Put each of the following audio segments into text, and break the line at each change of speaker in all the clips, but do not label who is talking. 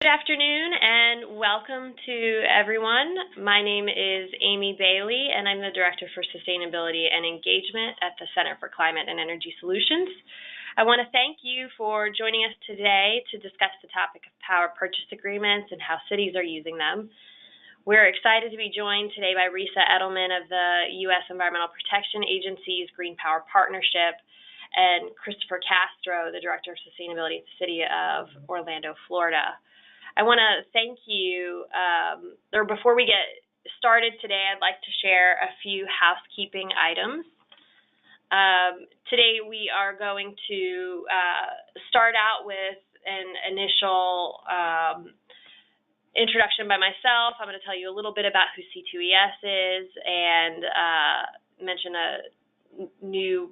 Good afternoon and welcome to everyone. My name is Amy Bailey and I'm the Director for Sustainability and Engagement at the Center for Climate and Energy Solutions. I want to thank you for joining us today to discuss the topic of power purchase agreements and how cities are using them. We're excited to be joined today by Risa Edelman of the U.S. Environmental Protection Agency's Greenpower Partnership and Christopher Castro, the Director of Sustainability at the City of Orlando, Florida. I want to thank you, before we get started today, I'd like to share a few housekeeping items. Today we are going to start out with an initial introduction by myself. I'm going to tell you a little bit about who C2ES is and mention a new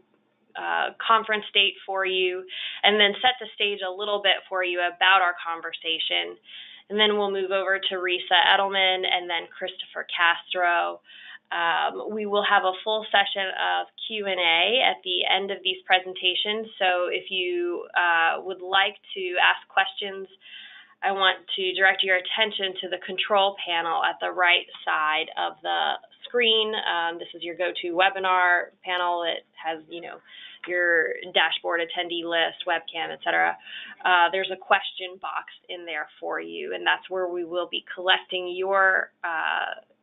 conference date for you, and then set the stage a little bit for you about our conversation. And then we'll move over to Risa Edelman and then Christopher Castro. We will have a full session of Q&A at the end of these presentations. So if you would like to ask questions, I want to direct your attention to the control panel at the right side of the screen. This is your go-to webinar panel. It has, your dashboard, attendee list, webcam, etc. There's a question box in there for you, and that's where we will be collecting your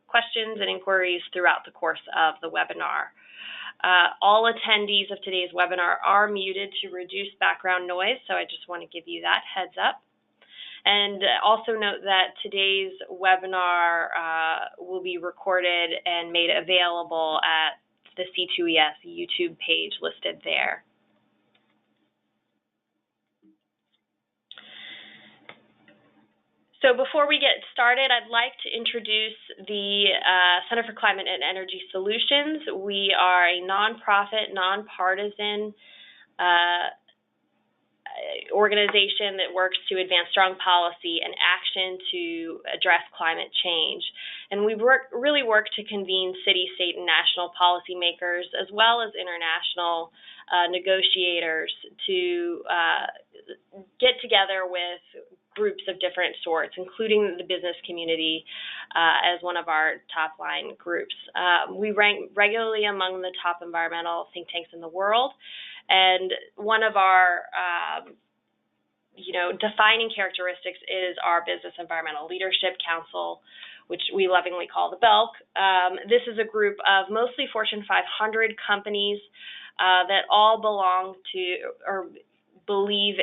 questions and inquiries throughout the course of the webinar. All attendees of today's webinar are muted to reduce background noise, so I just want to give you that heads up. And also note that today's webinar will be recorded and made available at the C2ES YouTube page listed there. So before we get started, I'd like to introduce the Center for Climate and Energy Solutions. We are a nonprofit, nonpartisan organization that works to advance strong policy and action to address climate change. And we really work to convene city, state, and national policymakers, as well as international negotiators to get together with groups of different sorts, including the business community as one of our top line groups. We rank regularly among the top environmental think tanks in the world. And one of our defining characteristics is our Business Environmental Leadership Council, which we lovingly call the BELC. This is a group of mostly Fortune 500 companies that all belong to or believe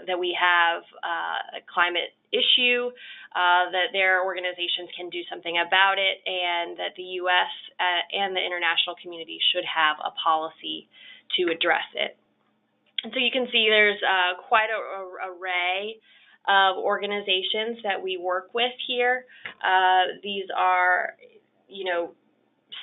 that we have a climate issue, that their organizations can do something about it, and that the U.S. And the international community should have a policy to address it. And so you can see there's quite an array of organizations that we work with here. These are,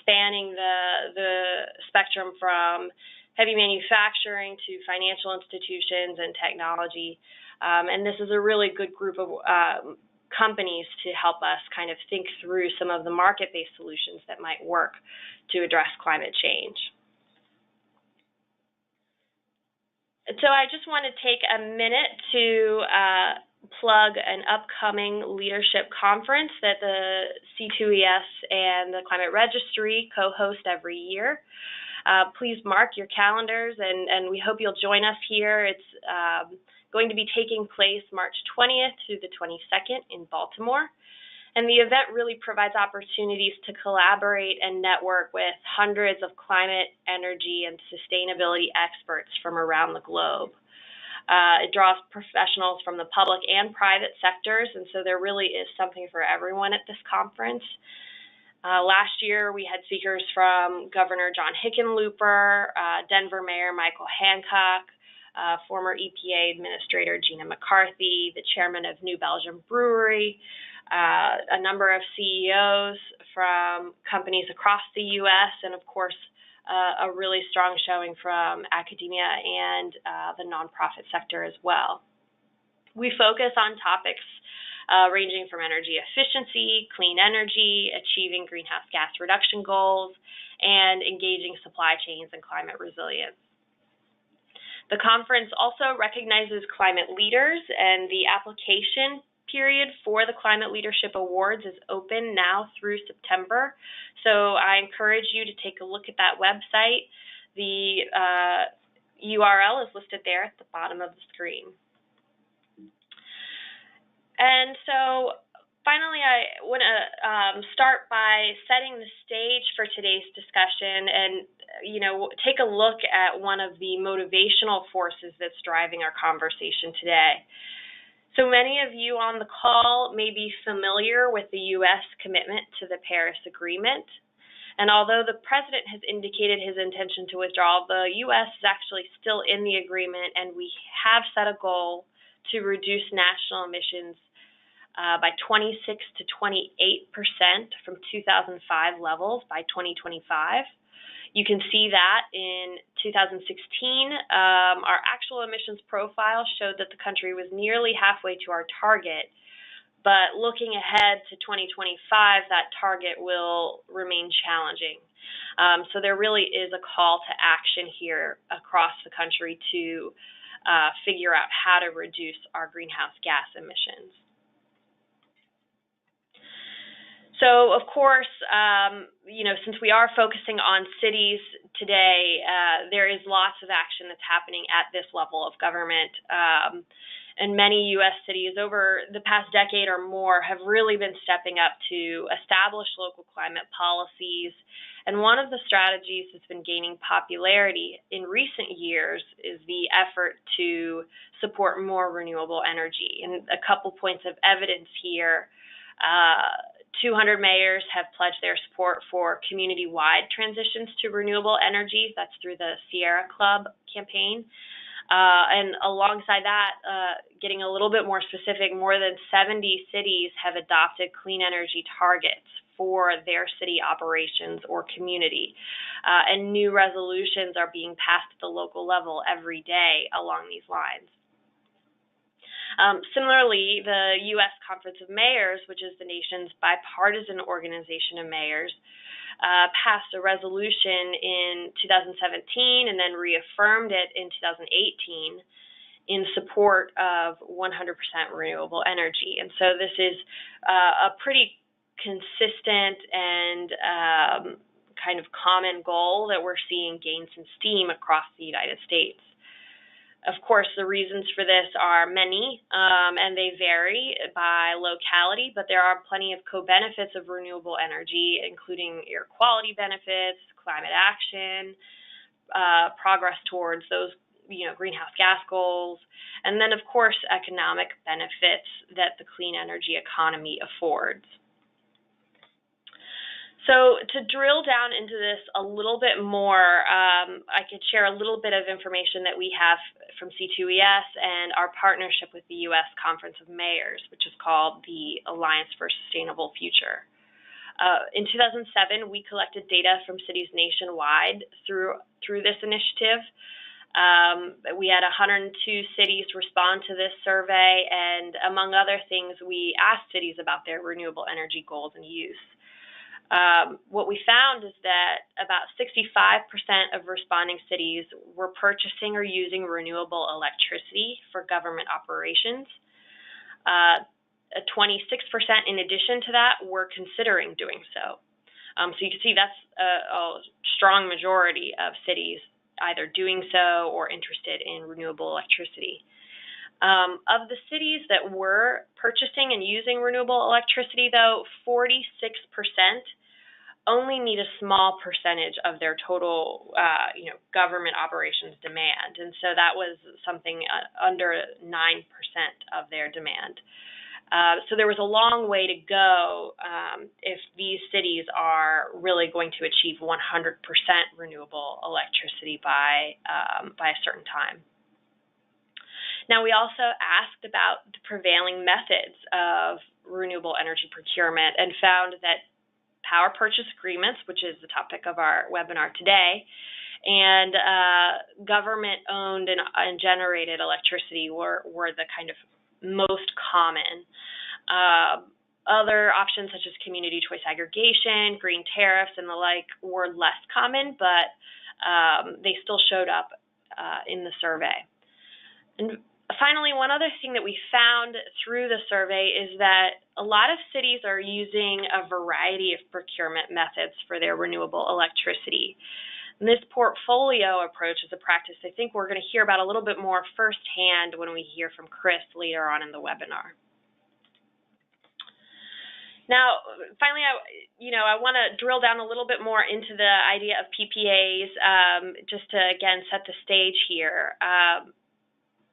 spanning the spectrum from heavy manufacturing to financial institutions and technology. And this is a really good group of companies to help us kind of think through some of the market-based solutions that might work to address climate change. So I just want to take a minute to plug an upcoming leadership conference that the C2ES and the Climate Registry co-host every year. Please mark your calendars, and we hope you'll join us here. It's going to be taking place March 20th through the 22nd in Baltimore. And the event really provides opportunities to collaborate and network with hundreds of climate, energy, and sustainability experts from around the globe. It draws professionals from the public and private sectors, and so there really is something for everyone at this conference. Last year, we had speakers from Governor John Hickenlooper, Denver Mayor Michael Hancock, former EPA Administrator Gina McCarthy, the chairman of New Belgium Brewery, a number of CEOs from companies across the U.S., and of course, a really strong showing from academia and the nonprofit sector as well. We focus on topics ranging from energy efficiency, clean energy, achieving greenhouse gas reduction goals, and engaging supply chains and climate resilience. The conference also recognizes climate leaders and the application period for the Climate Leadership Awards is open now through September. So I encourage you to take a look at that website. The URL is listed there at the bottom of the screen. And so finally, I want to start by setting the stage for today's discussion and, take a look at one of the motivational forces that's driving our conversation today. So many of you on the call may be familiar with the U.S. commitment to the Paris Agreement. And although the President has indicated his intention to withdraw, the U.S. is actually still in the agreement, and we have set a goal to reduce national emissions by 26 to 28% from 2005 levels by 2025. You can see that in 2016, our actual emissions profile showed that the country was nearly halfway to our target. But looking ahead to 2025, that target will remain challenging. So there really is a call to action here across the country to figure out how to reduce our greenhouse gas emissions. So, of course, since we are focusing on cities today, there is lots of action that's happening at this level of government. And many U.S. cities over the past decade or more have really been stepping up to establish local climate policies. And one of the strategies that's been gaining popularity in recent years is the effort to support more renewable energy. And a couple points of evidence here. 200 mayors have pledged their support for community-wide transitions to renewable energy. That's through the Sierra Club campaign. And alongside that, getting a little bit more specific, more than 70 cities have adopted clean energy targets for their city operations or community. And new resolutions are being passed at the local level every day along these lines. Similarly, the U.S. Conference of Mayors, which is the nation's bipartisan organization of mayors, passed a resolution in 2017 and then reaffirmed it in 2018 in support of 100% renewable energy. And so this is a pretty consistent and kind of common goal that we're seeing gain some steam across the United States. Of course, the reasons for this are many, and they vary by locality, but there are plenty of co-benefits of renewable energy, including air quality benefits, climate action, progress towards those greenhouse gas goals, and then, of course, economic benefits that the clean energy economy affords. So to drill down into this a little bit more, I could share a little bit of information that we have from C2ES and our partnership with the U.S. Conference of Mayors, which is called the Alliance for a Sustainable Future. In 2007, we collected data from cities nationwide through this initiative. We had 102 cities respond to this survey, and among other things, we asked cities about their renewable energy goals and use. What we found is that about 65% of responding cities were purchasing or using renewable electricity for government operations. 26% in addition to that were considering doing so. So you can see that's a strong majority of cities either doing so or interested in renewable electricity. Of the cities that were purchasing and using renewable electricity, though, 46% only need a small percentage of their total, government operations demand. And so that was something under 9% of their demand. So there was a long way to go if these cities are really going to achieve 100% renewable electricity by a certain time. Now, we also asked about the prevailing methods of renewable energy procurement and found that power purchase agreements, which is the topic of our webinar today, and government-owned and generated electricity were the kind of most common. Other options such as community choice aggregation, green tariffs, and the like were less common, but they still showed up in the survey. And Finally, one other thing that we found through the survey is that a lot of cities are using a variety of procurement methods for their renewable electricity. And this portfolio approach is a practice I think we're going to hear about a little bit more firsthand when we hear from Chris later on in the webinar. Now, finally, I want to drill down a little bit more into the idea of PPAs, just to, again, set the stage here.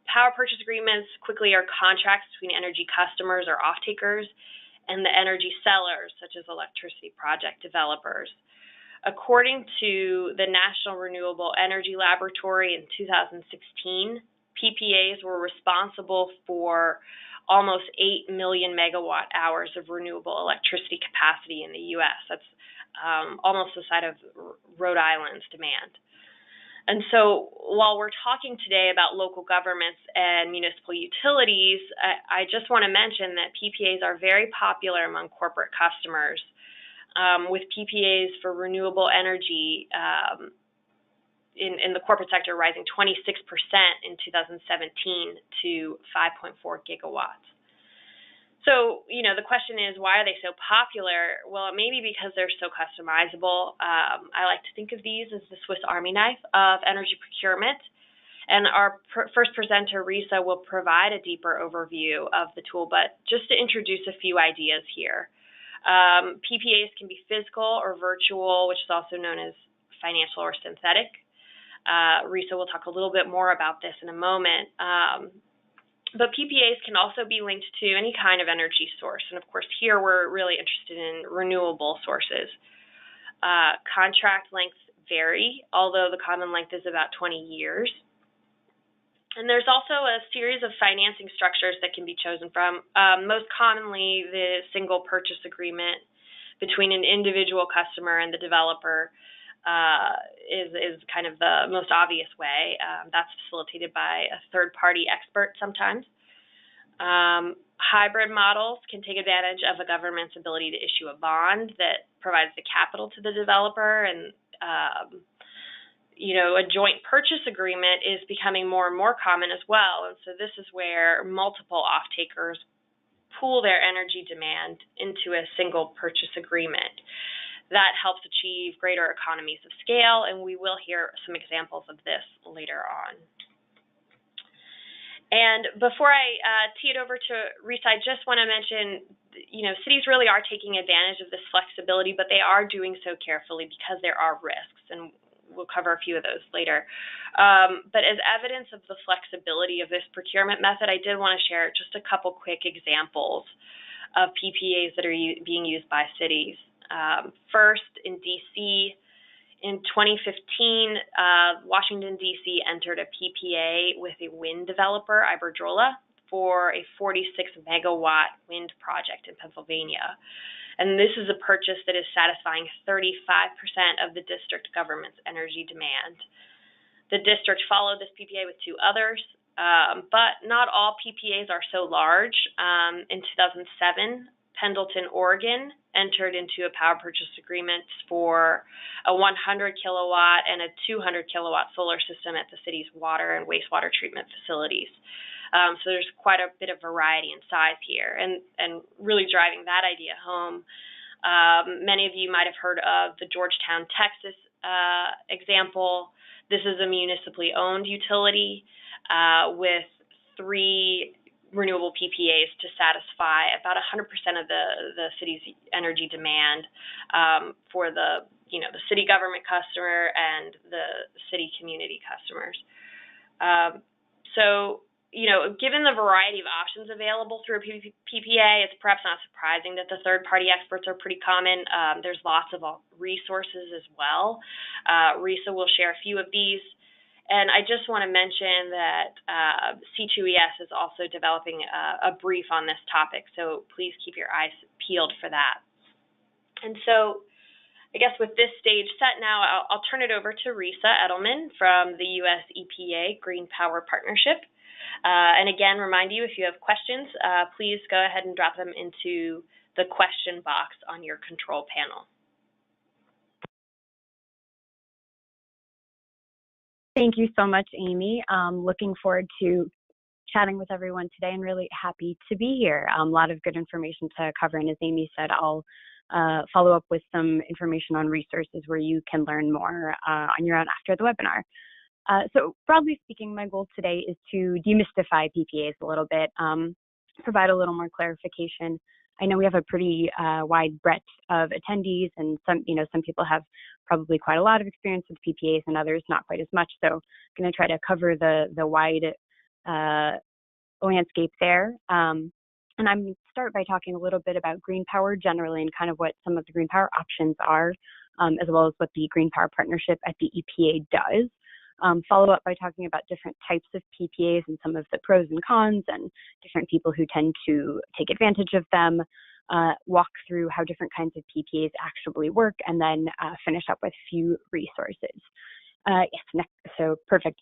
Power purchase agreements quickly are contracts between energy customers or off-takers and the energy sellers, such as electricity project developers. According to the National Renewable Energy Laboratory in 2016, PPAs were responsible for almost 8 million megawatt hours of renewable electricity capacity in the U.S. That's almost the size of Rhode Island's demand. And so while we're talking today about local governments and municipal utilities, I just want to mention that PPAs are very popular among corporate customers, with PPAs for renewable energy in the corporate sector rising 26% in 2017 to 5.4 gigawatts. So, the question is, why are they so popular? Well, it may be because they're so customizable. I like to think of these as the Swiss Army knife of energy procurement. And our first presenter, Risa, will provide a deeper overview of the tool, but just to introduce a few ideas here. PPAs can be physical or virtual, which is also known as financial or synthetic. Risa will talk a little bit more about this in a moment. But PPAs can also be linked to any kind of energy source. And of course, here we're really interested in renewable sources. Contract lengths vary, although the common length is about 20 years. And there's also a series of financing structures that can be chosen from. Most commonly, the single purchase agreement between an individual customer and the developer is kind of the most obvious way. That's facilitated by a third-party expert sometimes. Hybrid models can take advantage of a government's ability to issue a bond that provides the capital to the developer, and a joint purchase agreement is becoming more and more common as well. And so this is where multiple off-takers pool their energy demand into a single purchase agreement. That helps achieve greater economies of scale, and we will hear some examples of this later on. And before I tee it over to Risa, I just want to mention, cities really are taking advantage of this flexibility, but they are doing so carefully because there are risks, and we'll cover a few of those later. But as evidence of the flexibility of this procurement method, I did want to share just a couple quick examples of PPAs that are being used by cities. First, in D.C., in 2015, Washington, D.C. entered a PPA with a wind developer, Iberdrola, for a 46-megawatt wind project in Pennsylvania. And this is a purchase that is satisfying 35% of the district government's energy demand. The district followed this PPA with two others, but not all PPAs are so large. In 2007, Pendleton, Oregon, entered into a power purchase agreement for a 100-kilowatt and a 200-kilowatt solar system at the city's water and wastewater treatment facilities. So there's quite a bit of variety in size here, and really driving that idea home. Many of you might have heard of the Georgetown, Texas example. This is a municipally owned utility with 3 renewable PPAs to satisfy about 100% of the city's energy demand for the city government customer and the city community customers. Given the variety of options available through a PPA, it's perhaps not surprising that the third-party experts are pretty common. There's lots of resources as well. Risa will share a few of these. And I just want to mention that C2ES is also developing a brief on this topic, so please keep your eyes peeled for that. And so I guess with this stage set now, I'll turn it over to Risa Edelman from the U.S. EPA Greenpower Partnership. And again, remind you, if you have questions, please go ahead and drop them into the question box on your control panel.
Thank you so much, Amy. Looking forward to chatting with everyone today and really happy to be here. A lot of good information to cover, and as Amy said, I'll follow up with some information on resources where you can learn more on your own after the webinar. So broadly speaking, my goal today is to demystify PPAs a little bit, provide a little more clarification. I know we have a pretty wide breadth of attendees, and some people have probably quite a lot of experience with PPAs and others not quite as much. So I'm going to try to cover the wide landscape there. And I'm going to start by talking a little bit about green power generally and kind of what some of the green power options are, as well as what the Greenpower Partnership at the EPA does. Follow up by talking about different types of PPAs and some of the pros and cons and different people who tend to take advantage of them, walk through how different kinds of PPAs actually work, and then finish up with a few resources. So perfect.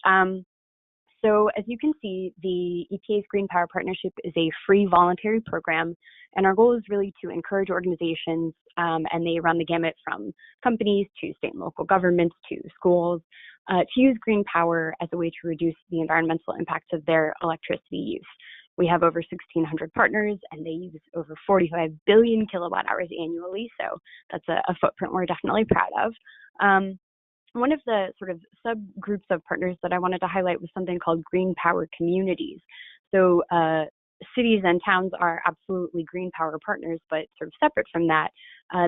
So as you can see, the EPA's Green Power Partnership is a free voluntary program, and our goal is really to encourage organizations, and they run the gamut from companies to state and local governments to schools, to use green power as a way to reduce the environmental impacts of their electricity use. We have over 1,600 partners, and they use over 45 billion kilowatt hours annually, so that's a footprint we're definitely proud of. One of the sort of subgroups of partners that I wanted to highlight was something called green power communities. So cities and towns are absolutely green power partners, but sort of separate from that,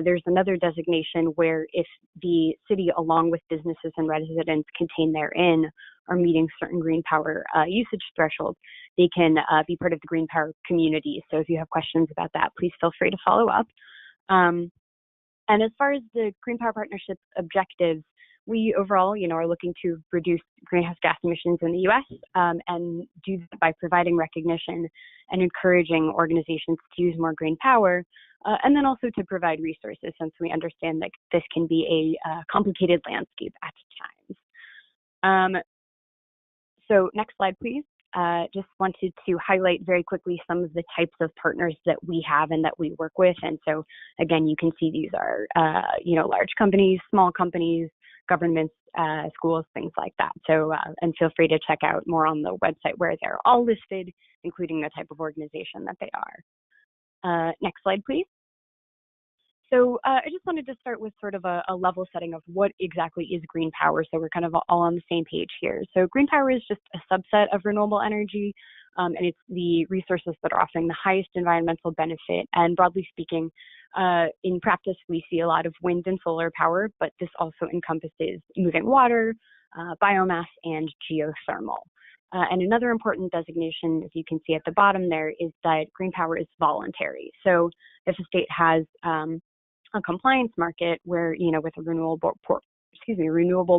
there's another designation where if the city, along with businesses and residents contained therein, are meeting certain green power usage thresholds, they can be part of the green power community. So if you have questions about that, please feel free to follow up. And as far as the Green Power Partnership objectives, we overall, are looking to reduce greenhouse gas emissions in the U.S. And do that by providing recognition and encouraging organizations to use more green power, and then also to provide resources, since we understand that this can be a complicated landscape at times. So next slide, please. Just wanted to highlight very quickly some of the types of partners that we have and that we work with. And so again, you can see these are, large companies, small companies, governments, schools, things like that. So, and feel free to check out more on the website where they're all listed, including the type of organization that they are. Next slide, please. So I just wanted to start with sort of a level setting of what exactly is green power, so we're kind of all on the same page here. So green power is just a subset of renewable energy, and it's the resources that are offering the highest environmental benefit. And broadly speaking, in practice, we see a lot of wind and solar power, but this also encompasses moving water, biomass, and geothermal. And another important designation, as you can see at the bottom there, is that green power is voluntary. So if a state has a compliance market where, with a renewable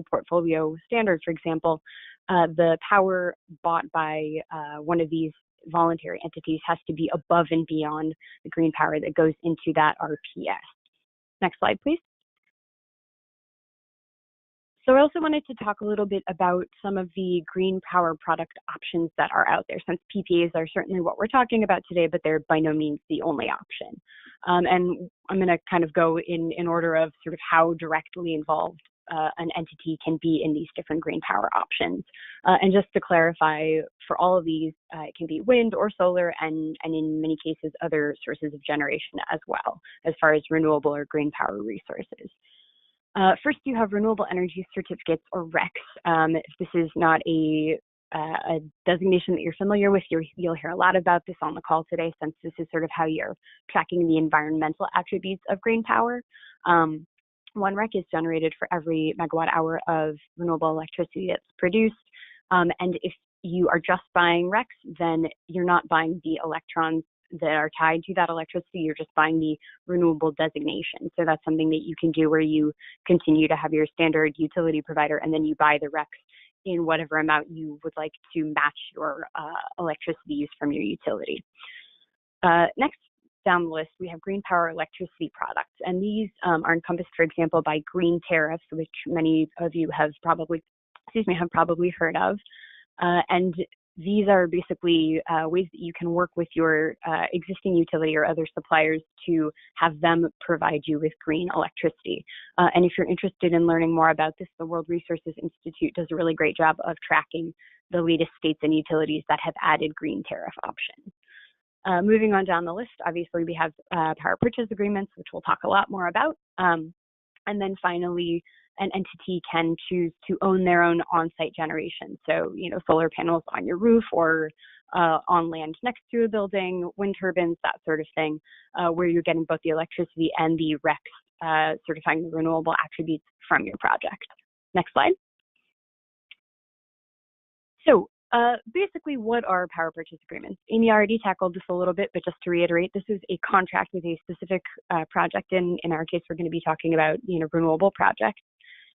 portfolio standard, for example, the power bought by one of these voluntary entities has to be above and beyond the green power that goes into that RPS. Next slide, please. So I also wanted to talk a little bit about some of the green power product options that are out there, since PPAs are certainly what we're talking about today, but they're by no means the only option. And I'm going to kind of go in order of sort of how directly involved an entity can be in these different green power options. And just to clarify, for all of these, it can be wind or solar, and in many cases, other sources of generation as well, as far as renewable or green power resources. First, you have renewable energy certificates, or RECs. If this is not a designation that you're familiar with, you'll hear a lot about this on the call today, since this is sort of how you're tracking the environmental attributes of green power. One REC is generated for every megawatt hour of renewable electricity that's produced. And if you are just buying RECs, then you're not buying the electrons that are tied to that electricity, you're just buying the renewable designation. So that's something that you can do where you continue to have your standard utility provider, and then you buy the RECs in whatever amount you would like to match your electricity use from your utility. Next down the list, we have green power electricity products, and these are encompassed, for example, by green tariffs, which many of you have probably heard of. And These are basically ways that you can work with your existing utility or other suppliers to have them provide you with green electricity. And if you're interested in learning more about this, the World Resources Institute does a really great job of tracking the latest states and utilities that have added green tariff options. Moving on down the list, obviously we have power purchase agreements, which we'll talk a lot more about. And then finally, an entity can choose to own their own on-site generation. So, solar panels on your roof or on land next to a building, wind turbines, that sort of thing, where you're getting both the electricity and the RECs certifying the renewable attributes from your project. Next slide. So basically, what are power purchase agreements? Amy already tackled this a little bit, but just to reiterate, this is a contract with a specific project. In our case, we're going to be talking about renewable projects.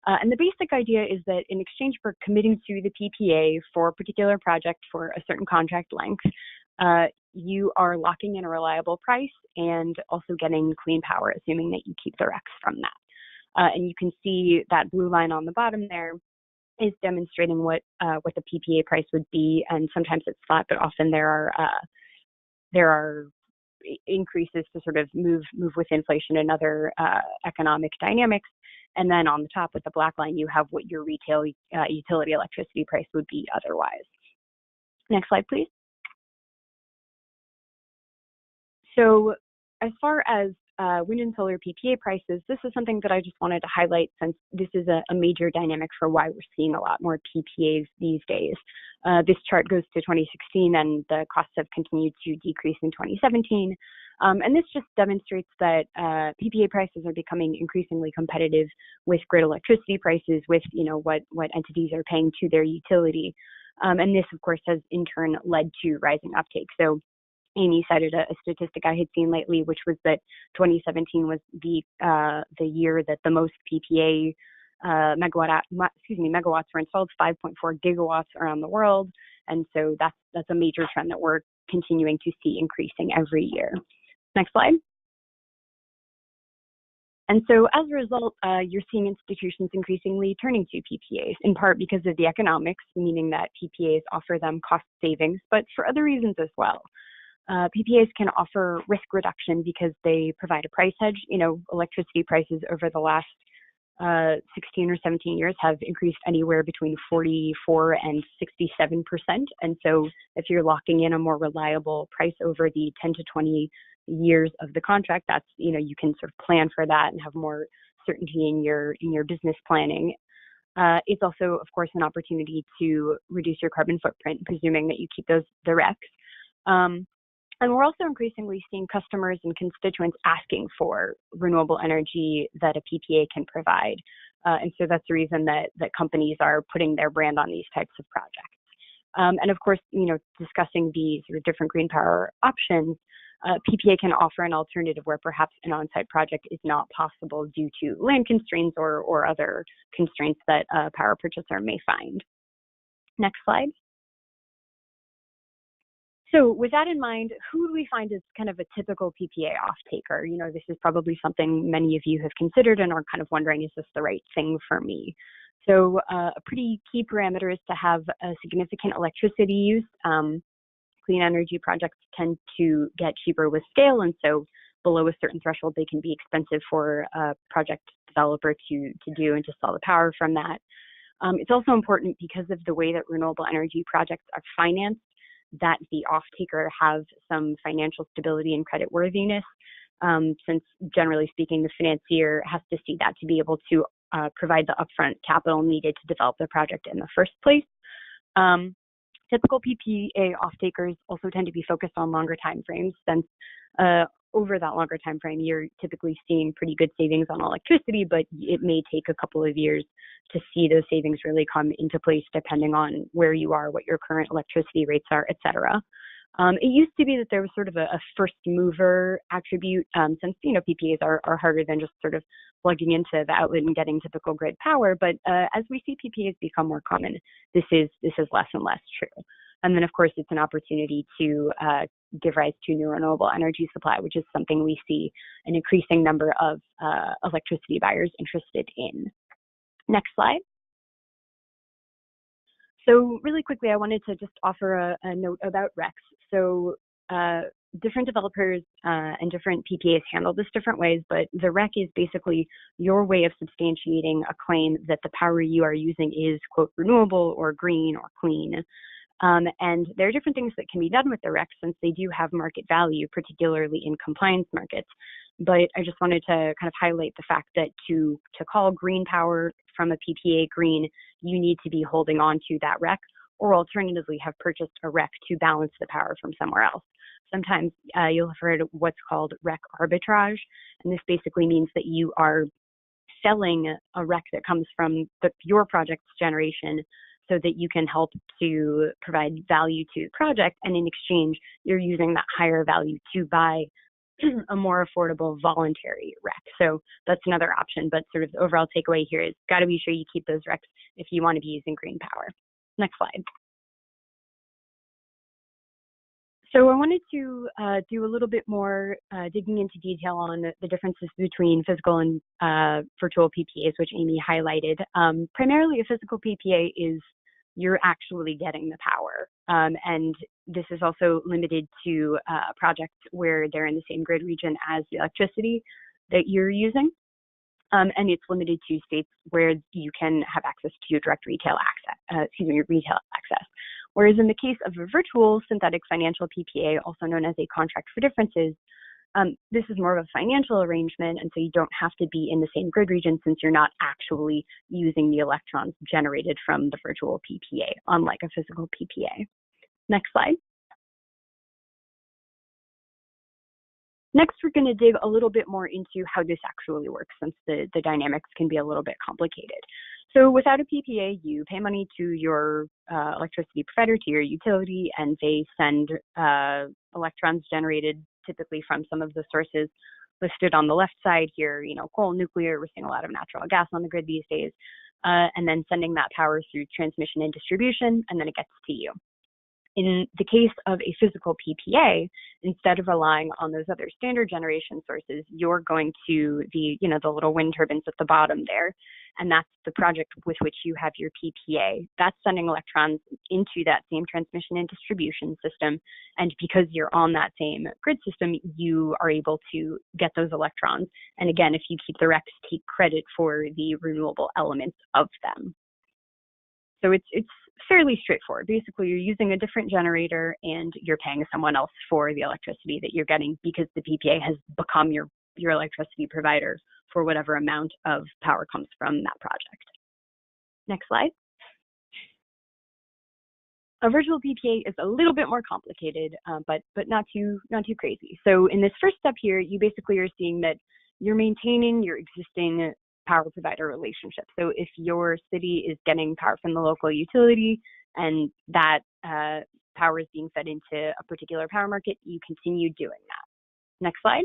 And the basic idea is that in exchange for committing to the PPA for a particular project for a certain contract length, you are locking in a reliable price and also getting clean power, assuming that you keep the RECs from that. And you can see that blue line on the bottom there is demonstrating what the PPA price would be, and sometimes it's flat, but often there are increases to sort of move with inflation and other economic dynamics. And then on the top with the black line, you have what your retail utility electricity price would be otherwise. Next slide, please. So as far as wind and solar PPA prices, this is something that I just wanted to highlight since this is a major dynamic for why we're seeing a lot more PPAs these days. This chart goes to 2016 and the costs have continued to decrease in 2017. And this just demonstrates that PPA prices are becoming increasingly competitive with grid electricity prices, with what entities are paying to their utility. And this, of course, has in turn led to rising uptake. So Amy cited a statistic I had seen lately, which was that 2017 was the year that the most PPA megawatts were installed, 5.4 gigawatts around the world, and so that's a major trend that we're continuing to see increasing every year. Next slide. And so as a result, you're seeing institutions increasingly turning to PPAs, in part because of the economics, meaning that PPAs offer them cost savings, but for other reasons as well. PPAs can offer risk reduction because they provide a price hedge. Electricity prices over the last 16 or 17 years have increased anywhere between 44 and 67%. And so if you're locking in a more reliable price over the 10 to 20 years of the contract, that's, you can sort of plan for that and have more certainty in your business planning. It's also, of course, an opportunity to reduce your carbon footprint, presuming that you keep the RECs. And we're also increasingly seeing customers and constituents asking for renewable energy that a PPA can provide. And so that's the reason that companies are putting their brand on these types of projects. And of course, discussing the sort of different green power options, PPA can offer an alternative where perhaps an on-site project is not possible due to land constraints or other constraints that a power purchaser may find. Next slide. So with that in mind, who do we find as kind of a typical PPA off-taker? This is probably something many of you have considered and are kind of wondering, is this the right thing for me? So a pretty key parameter is to have a significant electricity use. Clean energy projects tend to get cheaper with scale, and so below a certain threshold, they can be expensive for a project developer to do and to sell the power from that. It's also important because of the way that renewable energy projects are financed, that the off-taker have some financial stability and creditworthiness, since generally speaking, the financier has to see that to be able to provide the upfront capital needed to develop the project in the first place. Typical PPA off-takers also tend to be focused on longer timeframes, since over that longer time frame, you're typically seeing pretty good savings on electricity, but it may take a couple of years to see those savings really come into place, depending on where you are, what your current electricity rates are, et cetera. It used to be that there was sort of a first mover attribute, since PPAs are harder than just sort of plugging into the outlet and getting typical grid power. But as we see PPAs become more common, this is less and less true. And then, of course, it's an opportunity to give rise to new renewable energy supply, which is something we see an increasing number of electricity buyers interested in. Next slide. So really quickly, I wanted to just offer a note about RECs. So different developers and different PPAs handle this different ways, but the REC is basically your way of substantiating a claim that the power you are using is, quote, renewable or green or clean. And there are different things that can be done with the RECs since they do have market value, particularly in compliance markets. But I just wanted to kind of highlight the fact that to call green power from a PPA green, you need to be holding on to that REC, or alternatively have purchased a REC to balance the power from somewhere else. Sometimes you'll have heard of what's called REC arbitrage, and this basically means that you are selling a REC that comes from your project's generation so that you can help to provide value to the project, and in exchange, you're using that higher value to buy a more affordable voluntary REC. So that's another option, but sort of the overall takeaway here is got to be sure you keep those RECs if you want to be using green power. Next slide. So I wanted to do a little bit more digging into detail on the differences between physical and virtual PPAs, which Amy highlighted. Primarily, a physical PPA is you're actually getting the power. And this is also limited to projects where they're in the same grid region as the electricity that you're using. And it's limited to states where you can have access to direct retail access, retail access. Whereas in the case of a virtual synthetic financial PPA, also known as a contract for differences, this is more of a financial arrangement, and so you don't have to be in the same grid region since you're not actually using the electrons generated from the virtual PPA, unlike a physical PPA. Next slide. Next, we're going to dig a little bit more into how this actually works, since the dynamics can be a little bit complicated. So without a PPA, you pay money to your electricity provider, to your utility, and they send electrons generated typically from some of the sources listed on the left side here, coal, nuclear. We're seeing a lot of natural gas on the grid these days, and then sending that power through transmission and distribution, and then it gets to you. In the case of a physical PPA, instead of relying on those other standard generation sources, you're going to the little wind turbines at the bottom there, and that's the project with which you have your PPA. That's sending electrons into that same transmission and distribution system, and because you're on that same grid system, you are able to get those electrons. And again, if you keep the RECs, take credit for the renewable elements of them. So it's fairly straightforward. Basically, you're using a different generator and you're paying someone else for the electricity that you're getting because the PPA has become your electricity provider for whatever amount of power comes from that project. Next slide. A virtual PPA is a little bit more complicated, but not too crazy. So in this first step here, you basically are seeing that you're maintaining your existing power provider relationship. So if your city is getting power from the local utility and that power is being fed into a particular power market, you continue doing that. Next slide.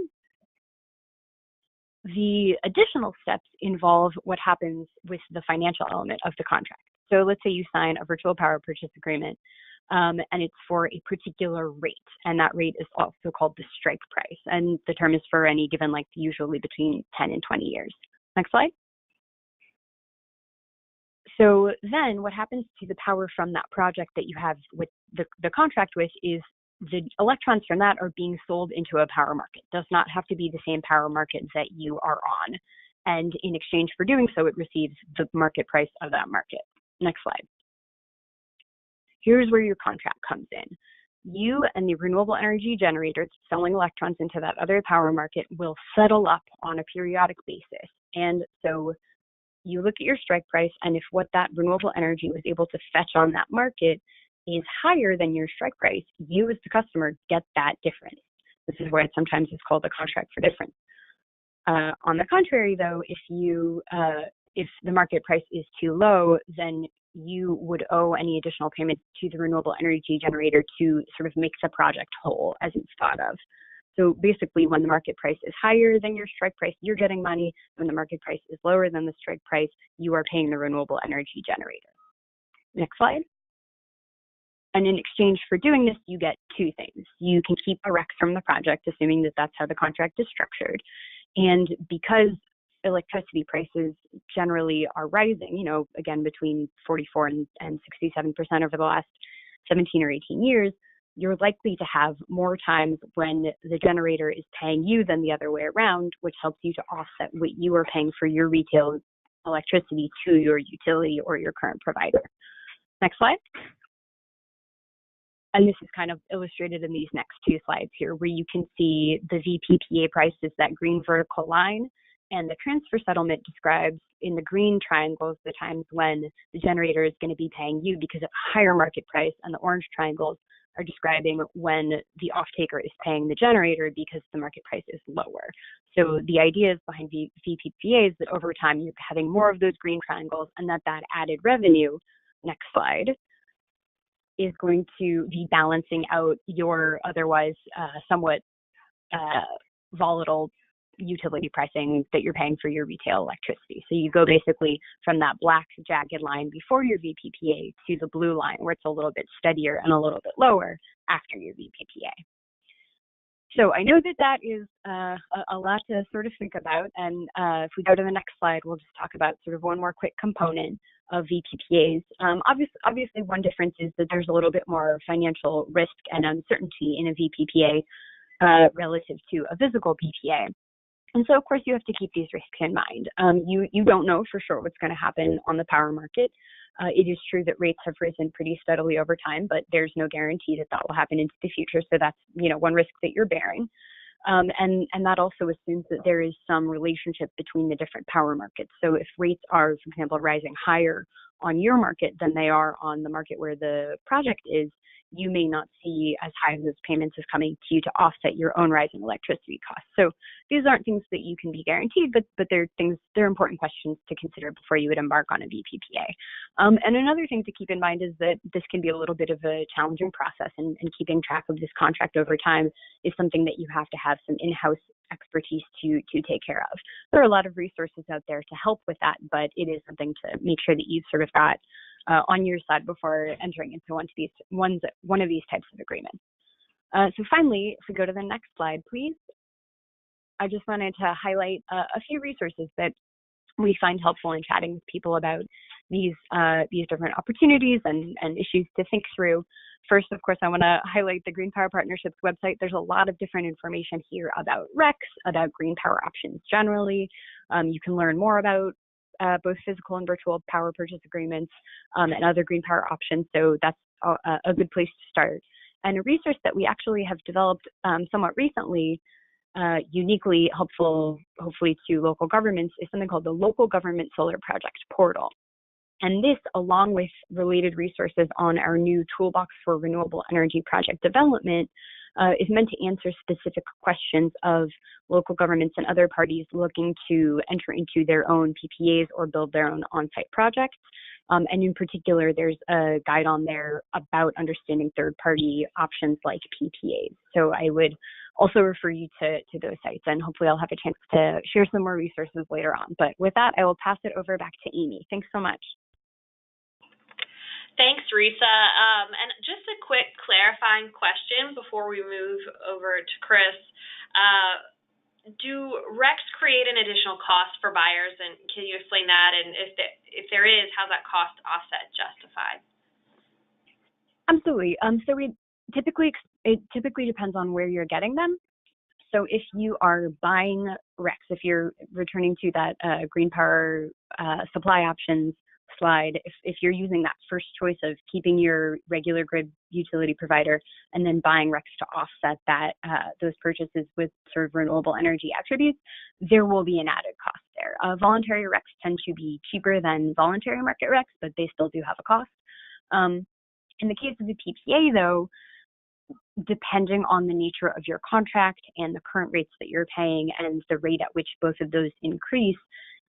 The additional steps involve what happens with the financial element of the contract. So let's say you sign a virtual power purchase agreement and it's for a particular rate, and that rate is also called the strike price, and the term is for any given length, usually between 10 and 20 years. Next slide. So then what happens to the power from that project that you have with the contract with is the electrons from that are being sold into a power market. It does not have to be the same power market that you are on. And in exchange for doing so, it receives the market price of that market. Next slide. Here's where your contract comes in. You and the renewable energy generator selling electrons into that other power market will settle up on a periodic basis. And so you look at your strike price, and if what that renewable energy was able to fetch on that market is higher than your strike price, you as the customer get that difference. This is where it sometimes is called a contract for difference. On the contrary, though, if the market price is too low, then you would owe any additional payment to the renewable energy generator to sort of make the project whole, as it's thought of. So basically, when the market price is higher than your strike price, you're getting money. When the market price is lower than the strike price, you are paying the renewable energy generator. Next slide. And in exchange for doing this, you get two things. You can keep a REC from the project, assuming that that's how the contract is structured. And because electricity prices generally are rising, you know, again, between 44 and 67% over the last 17 or 18 years, you're likely to have more times when the generator is paying you than the other way around, which helps you to offset what you are paying for your retail electricity to your utility or your current provider. Next slide. And this is kind of illustrated in these next two slides here, where you can see the VPPA price is that green vertical line, and the transfer settlement describes in the green triangles the times when the generator is going to be paying you because of a higher market price, and the orange triangles are describing when the off-taker is paying the generator because the market price is lower. So the ideas behind VPPA is that over time you're having more of those green triangles, and that added revenue, next slide, is going to be balancing out your otherwise somewhat volatile utility pricing that you're paying for your retail electricity. So you go basically from that black jagged line before your VPPA to the blue line where it's a little bit steadier and a little bit lower after your VPPA. So I know that is a lot to sort of think about, and if we go to the next slide, we'll just talk about sort of one more quick component of VPPAs. Obviously, one difference is that there's a little bit more financial risk and uncertainty in a VPPA relative to a physical PPA. And so, of course, you have to keep these risks in mind. You don't know for sure what's going to happen on the power market. It is true that rates have risen pretty steadily over time, but there's no guarantee that that will happen into the future. So that's, you know, one risk that you're bearing. And that also assumes that there is some relationship between the different power markets. So if rates are, for example, rising higher on your market than they are on the market where the project is, you may not see as high of those payments as coming to you to offset your own rising electricity costs. So these aren't things that you can be guaranteed, but they're important questions to consider before you would embark on a VPPA. And another thing to keep in mind is that this can be a little bit of a challenging process, and keeping track of this contract over time is something that you have to have some in-house expertise to take care of. There are a lot of resources out there to help with that, but it is something to make sure that you've sort of got on your side before entering into one of these types of agreements. So finally, if we go to the next slide, please, I just wanted to highlight a few resources that we find helpful in chatting with people about these different opportunities and issues to think through. First, of course, I want to highlight the Greenpower Partnership's website. There's a lot of different information here about RECs, about green power options generally. You can learn more about both physical and virtual power purchase agreements and other green power options. So that's a good place to start. And a resource that we actually have developed somewhat recently, uniquely helpful, hopefully, to local governments, is something called the Local Government Solar Project Portal. And this, along with related resources on our new toolbox for renewable energy project development, is meant to answer specific questions of local governments and other parties looking to enter into their own PPAs or build their own on-site projects. And in particular, there's a guide on there about understanding third-party options like PPAs. So I would also refer you to those sites, and hopefully I'll have a chance to share some more resources later on. But with that, I will pass it over back to Amy. Thanks so much.
Thanks, Risa. And just a quick clarifying question before we move over to Chris. Do RECs create an additional cost for buyers, and can you explain that? And if there is, how's that cost offset justified?
Absolutely. So it typically depends on where you're getting them. So if you are buying RECs, if you're returning to that green power supply options slide, if you're using that first choice of keeping your regular grid utility provider and then buying RECs to offset that those purchases with sort of renewable energy attributes, there will be an added cost there. Voluntary RECs tend to be cheaper than voluntary market RECs, but they still do have a cost. In the case of the PPA, though, depending on the nature of your contract and the current rates that you're paying and the rate at which both of those increase,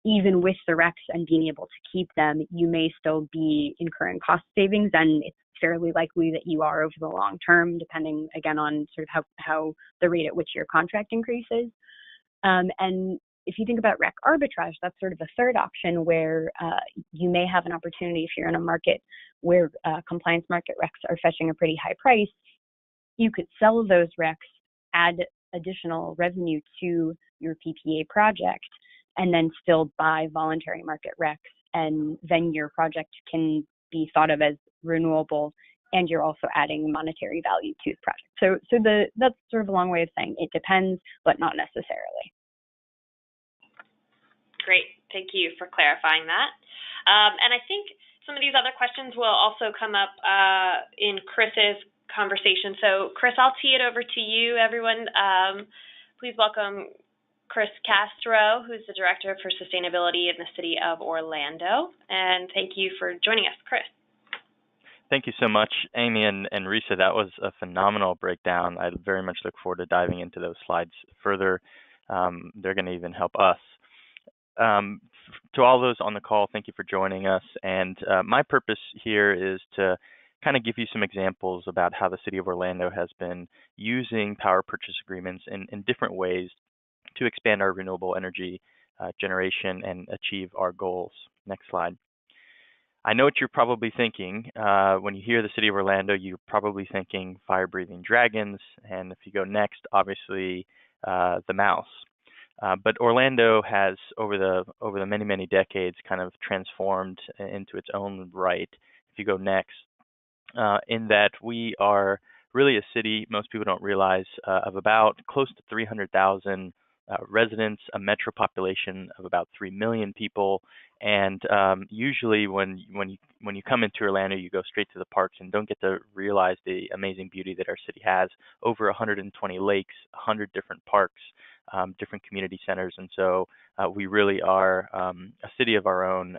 even with the RECs and being able to keep them, you may still be incurring cost savings, and it's fairly likely that you are over the long term, depending, again, on sort of how the rate at which your contract increases. And if you think about REC arbitrage, that's sort of a third option where you may have an opportunity if you're in a market where compliance market RECs are fetching a pretty high price. You could sell those RECs, add additional revenue to your PPA project, and then still buy voluntary market RECs, and then your project can be thought of as renewable, and you're also adding monetary value to the project. So that's sort of a long way of saying it depends, but not necessarily.
Great, thank you for clarifying that. And I think some of these other questions will also come up in Chris's conversation. So Chris, I'll tee it over to you, everyone. Please welcome Chris Castro, who's the Director for Sustainability in the City of Orlando. And thank you for joining us, Chris.
Thank you so much, Amy and Risa. That was a phenomenal breakdown. I very much look forward to diving into those slides further. They're going to even help us. To all those on the call, thank you for joining us. And my purpose here is to kind of give you some examples about how the City of Orlando has been using power purchase agreements in different ways to expand our renewable energy generation and achieve our goals. Next slide. I know what you're probably thinking. When you hear the City of Orlando, you're probably thinking fire-breathing dragons, and if you go next, obviously the mouse. But Orlando has, over the many decades, kind of transformed into its own right. If you go next, in that we are really a city, most people don't realize, of about close to 300,000 residents, a metro population of about 3 million people, and usually when you come into Orlando, you go straight to the parks and don't get to realize the amazing beauty that our city has. Over 120 lakes, 100 different parks, different community centers, and so we really are a city of our own.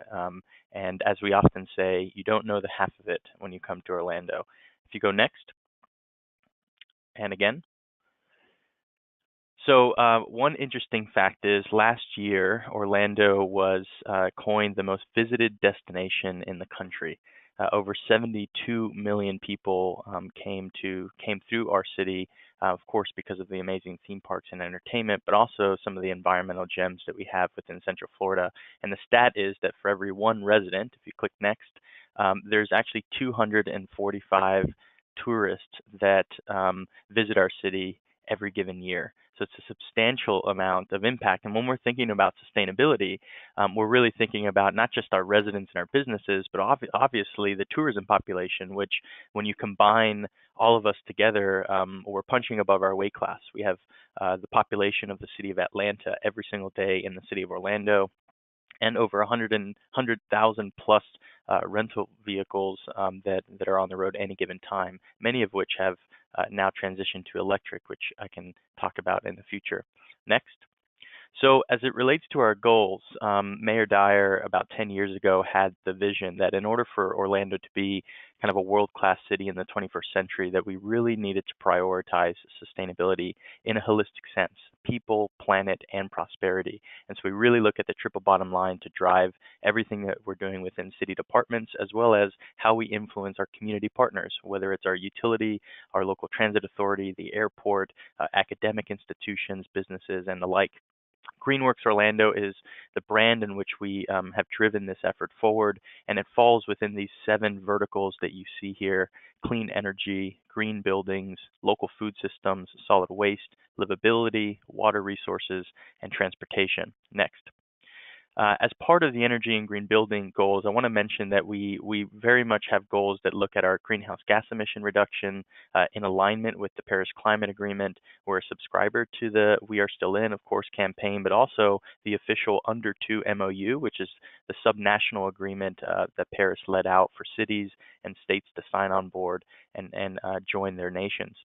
And as we often say, you don't know the half of it when you come to Orlando. If you go next, and again. So one interesting fact is last year, Orlando was coined the most visited destination in the country. Over 72 million people came through our city, of course, because of the amazing theme parks and entertainment, but also some of the environmental gems that we have within Central Florida. And the stat is that for every one resident, if you click next, there's actually 245 tourists that visit our city every given year. So it's a substantial amount of impact. And when we're thinking about sustainability, we're really thinking about not just our residents and our businesses, but obviously the tourism population, which when you combine all of us together, we're punching above our weight class. We have the population of the city of Atlanta every single day in the city of Orlando, and over 100,000 plus rental vehicles that are on the road any given time, many of which have now transitioned to electric, which I can talk about in the future. Next. So as it relates to our goals, Mayor Dyer about 10 years ago had the vision that in order for Orlando to be kind of a world-class city in the 21st century, that we really needed to prioritize sustainability in a holistic sense, people, planet, and prosperity. And so we really look at the triple bottom line to drive everything that we're doing within city departments, as well as how we influence our community partners, whether it's our utility, our local transit authority, the airport, academic institutions, businesses, and the like. Greenworks Orlando is the brand in which we have driven this effort forward, and it falls within these 7 verticals that you see here: clean energy, green buildings, local food systems, solid waste, livability, water resources, and transportation. Next. As part of the energy and green building goals, I want to mention that we very much have goals that look at our greenhouse gas emission reduction in alignment with the Paris Climate Agreement. We're a subscriber to the We Are Still In, of course, campaign, but also the official Under 2 MOU, which is the subnational agreement that Paris let out for cities and states to sign on board and join their nations.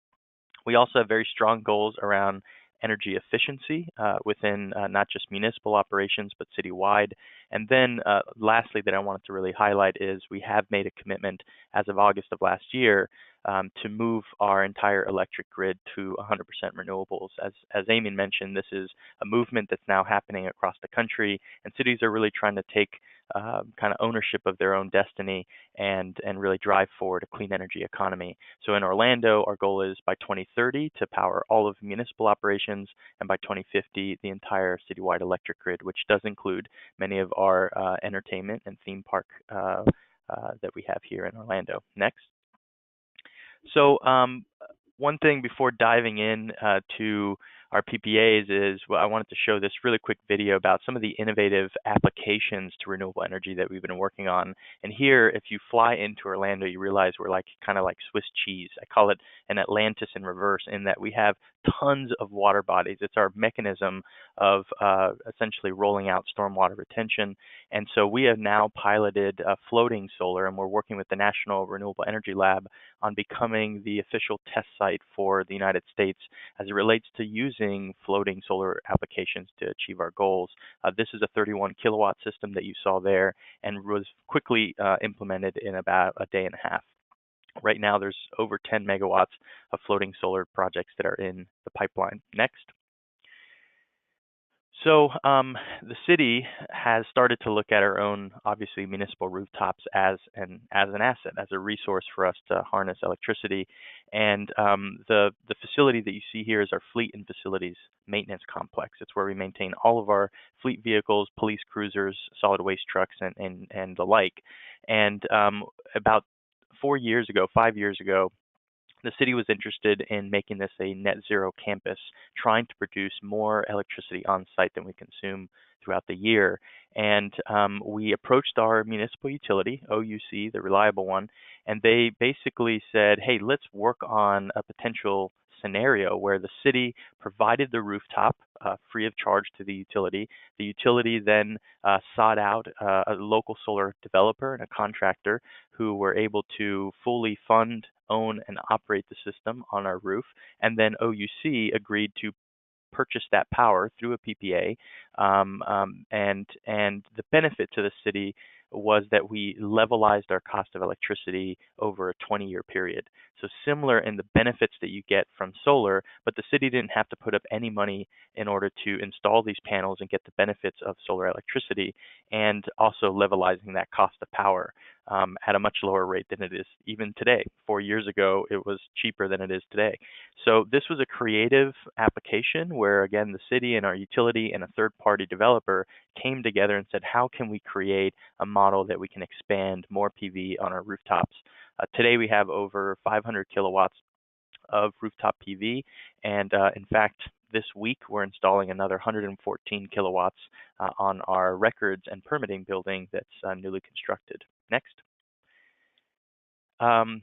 We also have very strong goals around energy efficiency within not just municipal operations, but citywide. And then lastly, that I wanted to really highlight is we have made a commitment as of August of last year to move our entire electric grid to 100% renewables. As Amy mentioned, this is a movement that's now happening across the country, and cities are really trying to take kind of ownership of their own destiny and really drive forward a clean energy economy. So in Orlando, our goal is by 2030 to power all of municipal operations, and by 2050, the entire citywide electric grid, which does include many of our entertainment and theme park that we have here in Orlando. Next. So one thing before diving in to our PPAs is, well, I wanted to show this really quick video about some of the innovative applications to renewable energy that we've been working on. And here, if you fly into Orlando, you realize we're like kind of like Swiss cheese. I call it an Atlantis in reverse, in that we have tons of water bodies. It's our mechanism of essentially rolling out stormwater retention. And so we have now piloted floating solar, and we're working with the National Renewable Energy Lab on becoming the official test site for the United States as it relates to using floating solar applications to achieve our goals. This is a 31 kilowatt system that you saw there, and was quickly implemented in about a day and a half. Right now, there's over 10 megawatts of floating solar projects that are in the pipeline. Next. So the city has started to look at our own, obviously, municipal rooftops as an asset, as a resource for us to harness electricity. And the facility that you see here is our fleet and facilities maintenance complex. It's where we maintain all of our fleet vehicles, police cruisers, solid waste trucks, and the like. And about 5 years ago, the city was interested in making this a net zero campus, trying to produce more electricity on site than we consume throughout the year. And we approached our municipal utility, OUC, the reliable one, and they basically said, hey, let's work on a potential scenario where the city provided the rooftop free of charge to the utility. The utility then sought out a local solar developer and a contractor who were able to fully fund, own, and operate the system on our roof. And then OUC agreed to purchase that power through a PPA. And the benefit to the city was that we levelized our cost of electricity over a 20-year period. So similar in the benefits that you get from solar, but the city didn't have to put up any money in order to install these panels and get the benefits of solar electricity, and also levelizing that cost of power at a much lower rate than it is even today. 4 years ago, it was cheaper than it is today. So this was a creative application where, again, the city and our utility and a third-party developer came together and said, how can we create a model that we can expand more PV on our rooftops? Today, we have over 500 kilowatts of rooftop PV, and in fact, this week we're installing another 114 kilowatts on our records and permitting building that's newly constructed. Next. And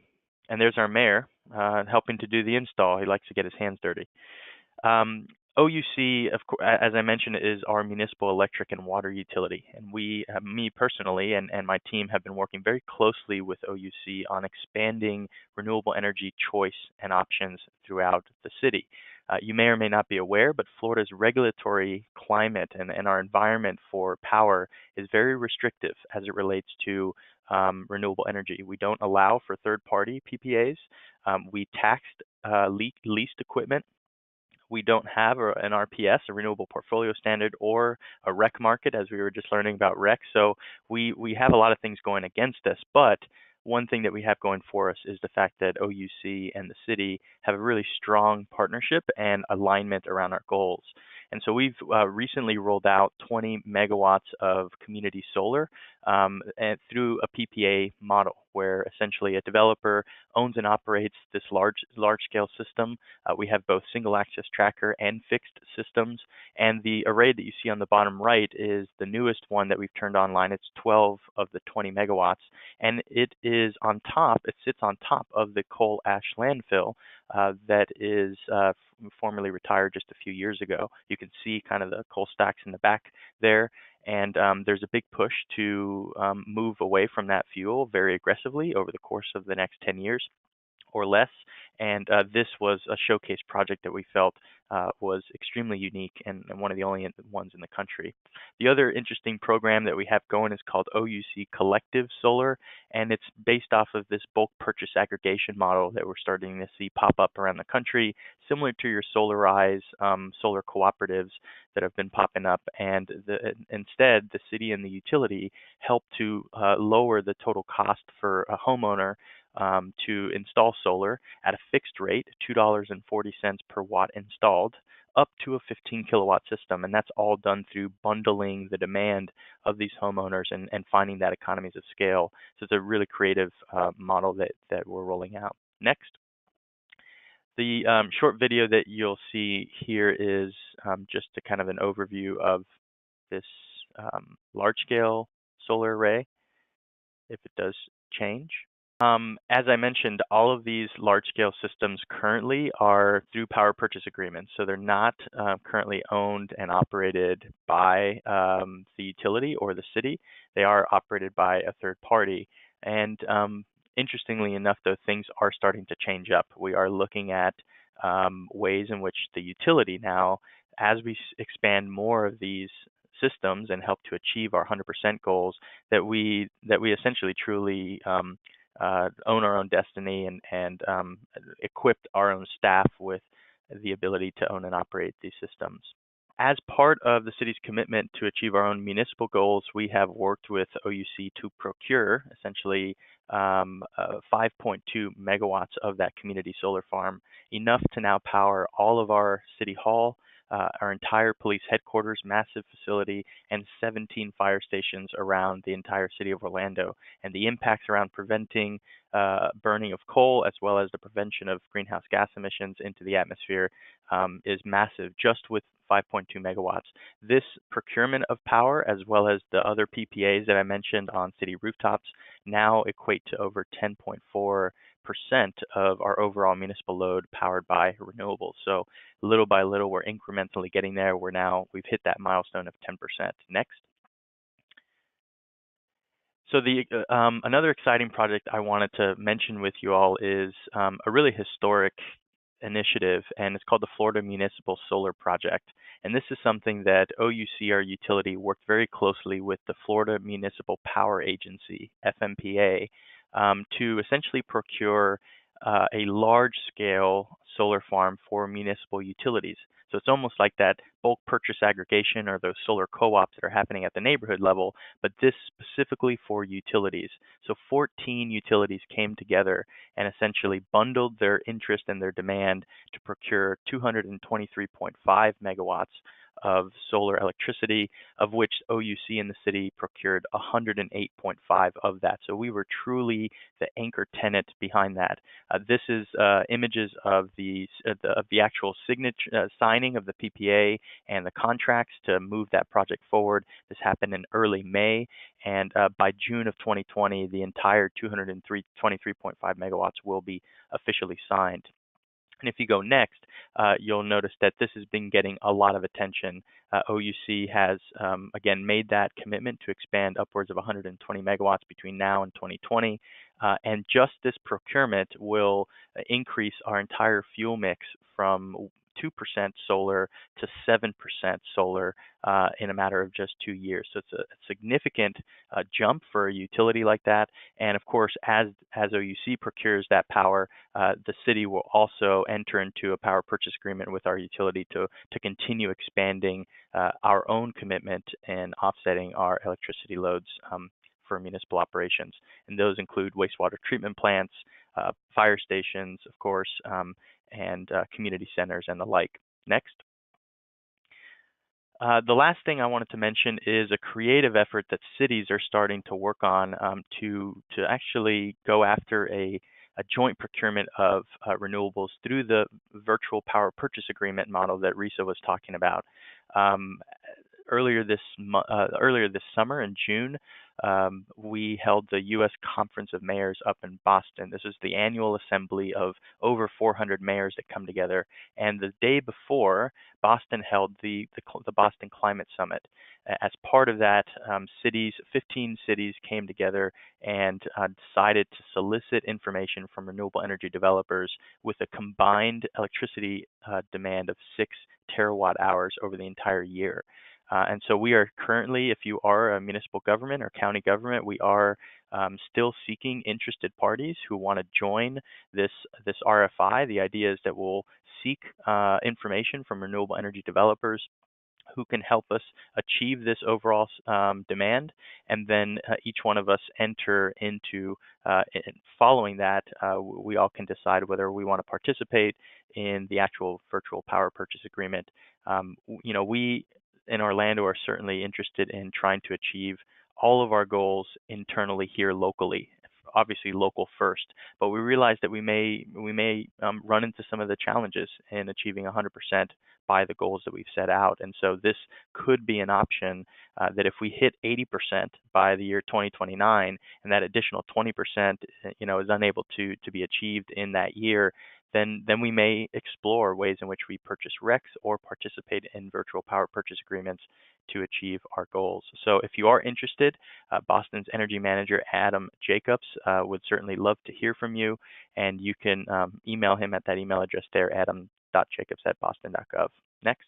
there's our mayor helping to do the install. He likes to get his hands dirty. OUC, of course, as I mentioned, is our municipal electric and water utility. And we, me personally, and my team have been working very closely with OUC on expanding renewable energy choice and options throughout the city. You may or may not be aware, but Florida's regulatory climate and our environment for power is very restrictive as it relates to renewable energy. We don't allow for third-party PPAs. We taxed leased equipment. We don't have an RPS, a renewable portfolio standard, or a REC market, as we were just learning about REC. So we have a lot of things going against us, but one thing that we have going for us is the fact that OUC and the city have a really strong partnership and alignment around our goals. And so we've recently rolled out 20 megawatts of community solar and through a PPA model, where essentially a developer owns and operates this large-scale system. We have both single access tracker and fixed systems. And the array that you see on the bottom right is the newest one that we've turned online. It's 12 of the 20 megawatts. And it sits on top of the coal ash landfill that is formerly retired just a few years ago. You can see kind of the coal stacks in the back there. And there's a big push to move away from that fuel very aggressively over the course of the next 10 years or less. And this was a showcase project that we felt was extremely unique and one of the only ones in the country. The other interesting program that we have going is called OUC Collective Solar, and it's based off of this bulk purchase aggregation model that we're starting to see pop up around the country, similar to your Solarize solar cooperatives that have been popping up. And instead, the city and the utility help to lower the total cost for a homeowner to install solar at a fixed rate, $2.40 per watt installed, up to a 15 kilowatt system. And that's all done through bundling the demand of these homeowners and finding that economies of scale. So it's a really creative model that we're rolling out. Next. The short video that you'll see here is just a kind of an overview of this large-scale solar array, if it does change. As I mentioned, all of these large-scale systems currently are through power purchase agreements, so they're not currently owned and operated by the utility or the city. They are operated by a third party. And interestingly enough, though, things are starting to change up. We are looking at ways in which the utility now, as we expand more of these systems and help to achieve our 100% goals, that we essentially truly own our own destiny and equipped our own staff with the ability to own and operate these systems. As part of the city's commitment to achieve our own municipal goals, we have worked with OUC to procure essentially 5.2 megawatts of that community solar farm, enough to now power all of our city hall, our entire police headquarters, massive facility, and 17 fire stations around the entire city of Orlando. And the impacts around preventing burning of coal, as well as the prevention of greenhouse gas emissions into the atmosphere, is massive, just with 5.2 megawatts. This procurement of power, as well as the other PPAs that I mentioned on city rooftops, now equate to over 10.4% of our overall municipal load powered by renewables. So little by little, we're incrementally getting there. We've hit that milestone of 10%. Next. So another exciting project I wanted to mention with you all is a really historic initiative, and it's called the Florida Municipal Solar Project. And this is something that OUC, our utility, worked very closely with the Florida Municipal Power Agency, FMPA, to essentially procure a large-scale solar farm for municipal utilities. So it's almost like that bulk purchase aggregation or those solar co-ops that are happening at the neighborhood level, but this specifically for utilities. So 14 utilities came together and essentially bundled their interest and their demand to procure 223.5 megawatts of solar electricity, of which OUC in the city procured 108.5 of that. So we were truly the anchor tenant behind that. This is images of the actual signature signing of the PPA and the contracts to move that project forward. This happened in early May, and by June of 2020, the entire 223.5 megawatts will be officially signed. And if you go next, you'll notice that this has been getting a lot of attention. OUC has, again, made that commitment to expand upwards of 120 megawatts between now and 2020. And just this procurement will increase our entire fuel mix from 2% solar to 7% solar in a matter of just 2 years. So it's a significant jump for a utility like that. And of course, as OUC procures that power, the city will also enter into a power purchase agreement with our utility to continue expanding our own commitment and offsetting our electricity loads for municipal operations. And those include wastewater treatment plants, fire stations, of course, and community centers and the like. Next. The last thing I wanted to mention is a creative effort that cities are starting to work on to actually go after a joint procurement of renewables through the virtual power purchase agreement model that Risa was talking about. Earlier this summer in June, we held the U.S. Conference of Mayors up in Boston. This is the annual assembly of over 400 mayors that come together. And the day before, Boston held the Boston Climate Summit. As part of that, 15 cities came together and decided to solicit information from renewable energy developers with a combined electricity demand of 6 terawatt hours over the entire year. And so we are currently, if you are a municipal government or county government, we are still seeking interested parties who want to join this RFI. The idea is that we'll seek information from renewable energy developers who can help us achieve this overall demand, and then each one of us enter into, following that, we all can decide whether we want to participate in the actual virtual power purchase agreement. We in Orlando are certainly interested in trying to achieve all of our goals internally here locally. obviously local first, but we realized that we may run into some of the challenges in achieving 100% by the goals that we've set out. And so this could be an option that if we hit 80% by the year 2029, and that additional 20%, is unable to be achieved in that year, then we may explore ways in which we purchase RECs or participate in virtual power purchase agreements to achieve our goals. So if you are interested, Boston's energy manager, Adam Jacobs, would certainly love to hear from you, and you can email him at that email address there, adam.jacobs@boston.gov. Next.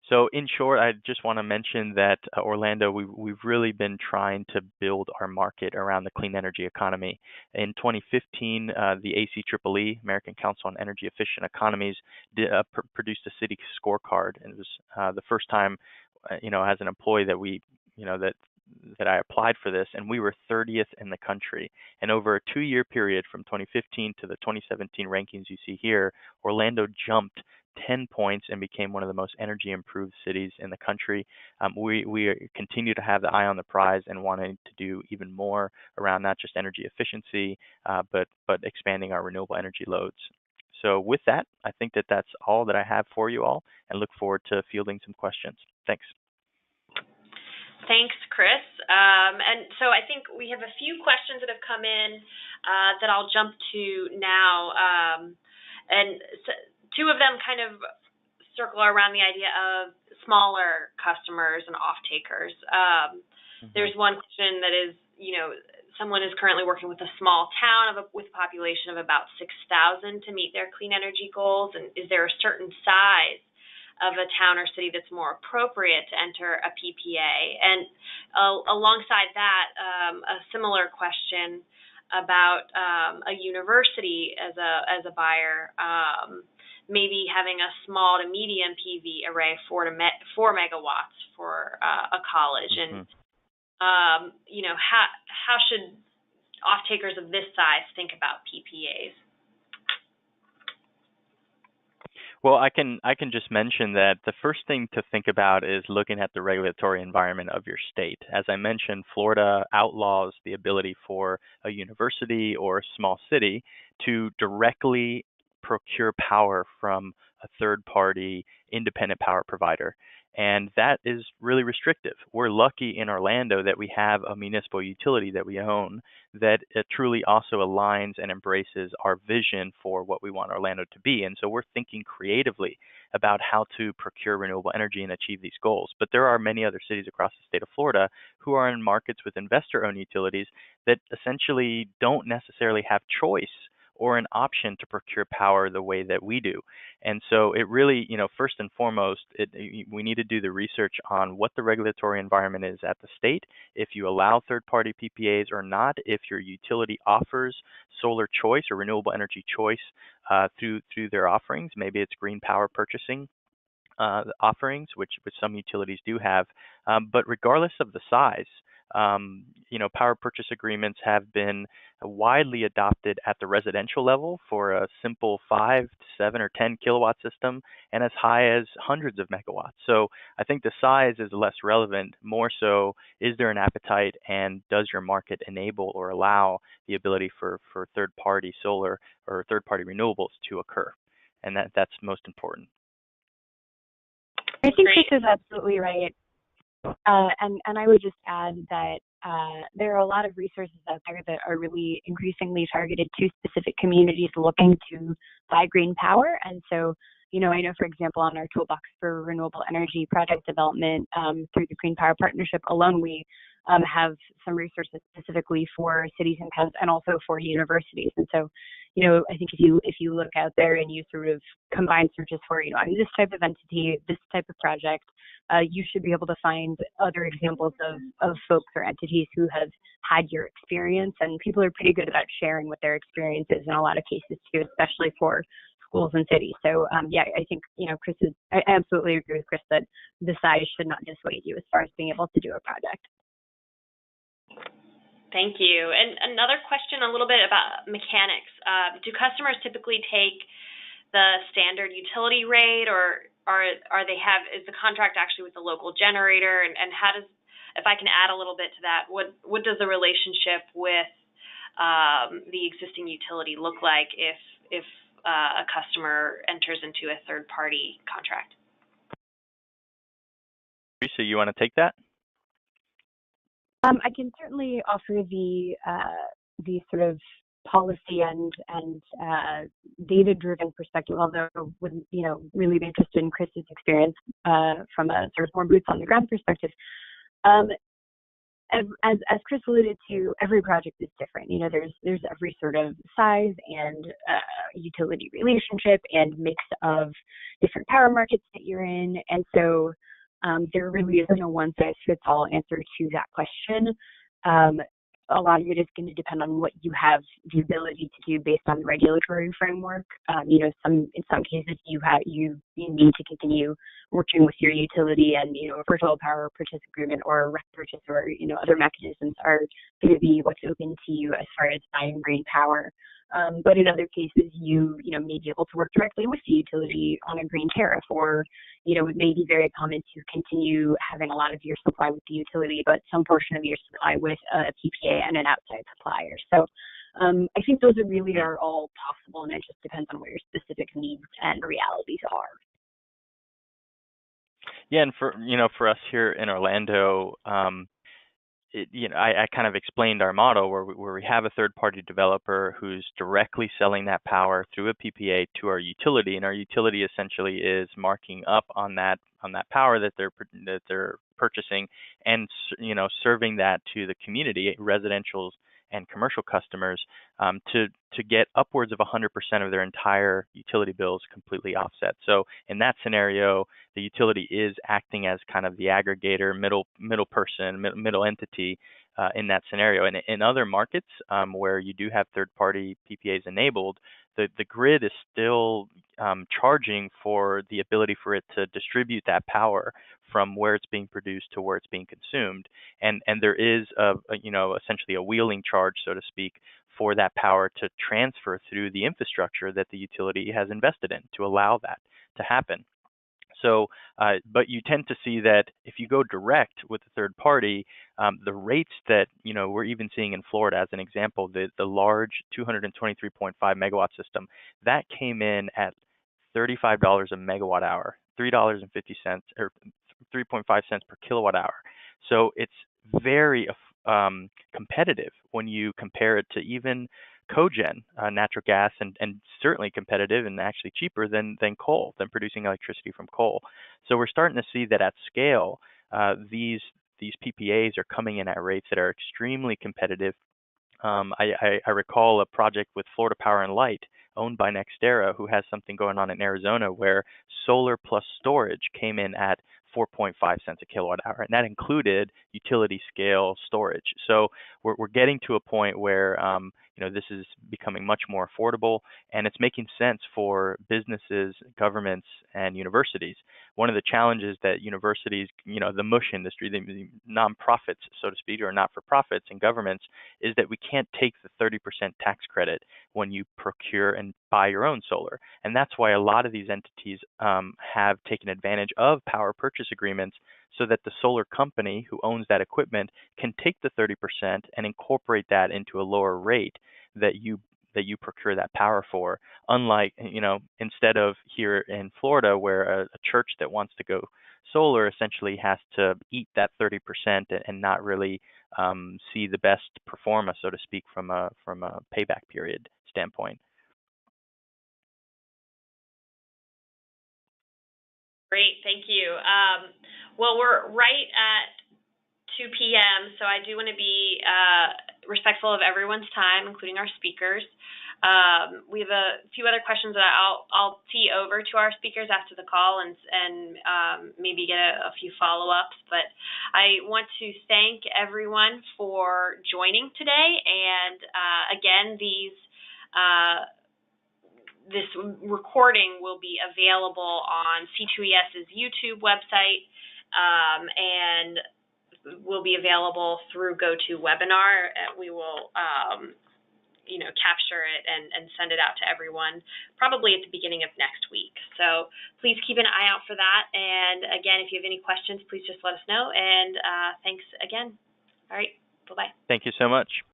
So in short, I just want to mention that Orlando, we've really been trying to build our market around the clean energy economy. In 2015, the ACEEE, American Council on Energy Efficient Economies, produced a city scorecard, and it was the first time, as an employee that that I applied for this, and we were 30th in the country. And over a 2-year period from 2015 to the 2017 rankings you see here, Orlando jumped 10 points and became one of the most energy improved cities in the country. We continue to have the eye on the prize and wanting to do even more around not just energy efficiency, but expanding our renewable energy loads. So with that, I think that that's all that I have for you all, and look forward to fielding some questions. Thanks.
Thanks, Chris. And so I think we have a few questions that have come in that I'll jump to now. And so two of them kind of circle around the idea of smaller customers and off-takers. There's one question that is, someone is currently working with a small town with a population of about 6,000 to meet their clean energy goals, and is there a certain size of a town or city that's more appropriate to enter a PPA? And alongside that, a similar question about a university as a buyer, maybe having a small to medium PV array, 4 megawatts for a college, and how should off-takers of this size think about PPAs?
Well, I can just mention that the first thing to think about is looking at the regulatory environment of your state. As I mentioned, Florida outlaws the ability for a university or a small city to directly procure power from a third-party independent power provider. And that is really restrictive. We're lucky in Orlando that we have a municipal utility that we own that truly also aligns and embraces our vision for what we want Orlando to be. And so we're thinking creatively about how to procure renewable energy and achieve these goals. But there are many other cities across the state of Florida who are in markets with investor-owned utilities that essentially don't necessarily have choice or an option to procure power the way that we do. And so it really, first and foremost, we need to do the research on what the regulatory environment is at the state, if you allow third-party PPAs or not, if your utility offers solar choice or renewable energy choice through their offerings. Maybe it's green power purchasing offerings, which some utilities do have. But regardless of the size, power purchase agreements have been widely adopted at the residential level for a simple 5, 7, or 10 kilowatt system, and as high as hundreds of megawatts. So I think the size is less relevant. More so, is there an appetite, and does your market enable or allow the ability for third-party solar or third-party renewables to occur? And that's most important.
I think Chris is absolutely right. And I would just add that there are a lot of resources out there that are really increasingly targeted to specific communities looking to buy green power. And so, I know, for example, on our toolbox for renewable energy project development through the Greenpower Partnership alone, we have some resources specifically for cities and towns and also for universities. And so, I think if you look out there and you sort of combine searches for, I'm this type of entity, this type of project, you should be able to find other examples of folks or entities who have had your experience. And people are pretty good about sharing what their experience is in a lot of cases too, especially for schools and cities. So I think, I absolutely agree with Chris that the size should not dissuade you as far as being able to do a project.
Thank you. And another question a little bit about mechanics. Do customers typically take the standard utility rate, or is the contract actually with the local generator? And how does, if I can add a little bit to that, what does the relationship with the existing utility look like if a customer enters into a third-party contract?
Risa, you want to take that?
I can certainly offer the sort of policy and data-driven perspective, although would really be interested in Chris's experience from a sort of more boots on the ground perspective. As Chris alluded to, every project is different. There's every sort of size and utility relationship and mix of different power markets that you're in, and so there really is no one-size-fits-all answer to that question. A lot of it is going to depend on what you have the ability to do based on the regulatory framework. In some cases you need to continue working with your utility, and a virtual power purchase agreement or a REC purchase or other mechanisms are going to be what's open to you as far as buying green power. But in other cases, you may be able to work directly with the utility on a green tariff, or it may be very common to continue having a lot of your supply with the utility, but some portion of your supply with a PPA and an outside supplier. So I think those are all possible, and it just depends on what your specific needs and realities are.
Yeah, and for us here in Orlando, I kind of explained our model where we have a third-party developer who's directly selling that power through a PPA to our utility, and our utility essentially is marking up on that power that they're purchasing, and serving that to the community, residential and commercial customers, to get upwards of 100% of their entire utility bills completely offset. So in that scenario, the utility is acting as kind of the aggregator, middle entity in that scenario. And in other markets where you do have third-party PPAs enabled, the grid is still charging for the ability for it to distribute that power from where it's being produced to where it's being consumed, and there is essentially a wheeling charge, so to speak, for that power to transfer through the infrastructure that the utility has invested in to allow that to happen. So, but you tend to see that if you go direct with a third party, the rates that we're even seeing in Florida, as an example, the large 223.5 megawatt system, that came in at $35 a megawatt hour, $3.50 or 3.5 cents per kilowatt hour. So it's very competitive when you compare it to even cogen, natural gas, and certainly competitive and actually cheaper than coal, than producing electricity from coal. So we're starting to see that at scale, these PPAs are coming in at rates that are extremely competitive. I recall a project with Florida Power and Light, owned by NextEra, who has something going on in Arizona where solar plus storage came in at 4.5 cents a kilowatt hour, and that included utility scale storage. So we're getting to a point where this is becoming much more affordable, and it's making sense for businesses, governments, and universities. One of the challenges that universities, the mush industry, the nonprofits, so to speak, or not-for-profits and governments, is that we can't take the 30% tax credit when you procure and buy your own solar. And that's why a lot of these entities have taken advantage of power purchase agreements, so that the solar company who owns that equipment can take the 30% and incorporate that into a lower rate that you procure that power for. Unlike, instead of here in Florida, where a church that wants to go solar essentially has to eat that 30% and not really see the best performance, so to speak, from a payback period standpoint.
Great, thank you. Well, we're right at 2 p.m., so I do want to be respectful of everyone's time, including our speakers. We have a few other questions that I'll tee over to our speakers after the call and maybe get a few follow-ups. But I want to thank everyone for joining today. And again, this recording will be available on C2ES's YouTube website and will be available through GoToWebinar. We will capture it and send it out to everyone probably at the beginning of next week. So please keep an eye out for that. And again, if you have any questions, please just let us know. And thanks again. All right. Bye-bye.
Thank you so much.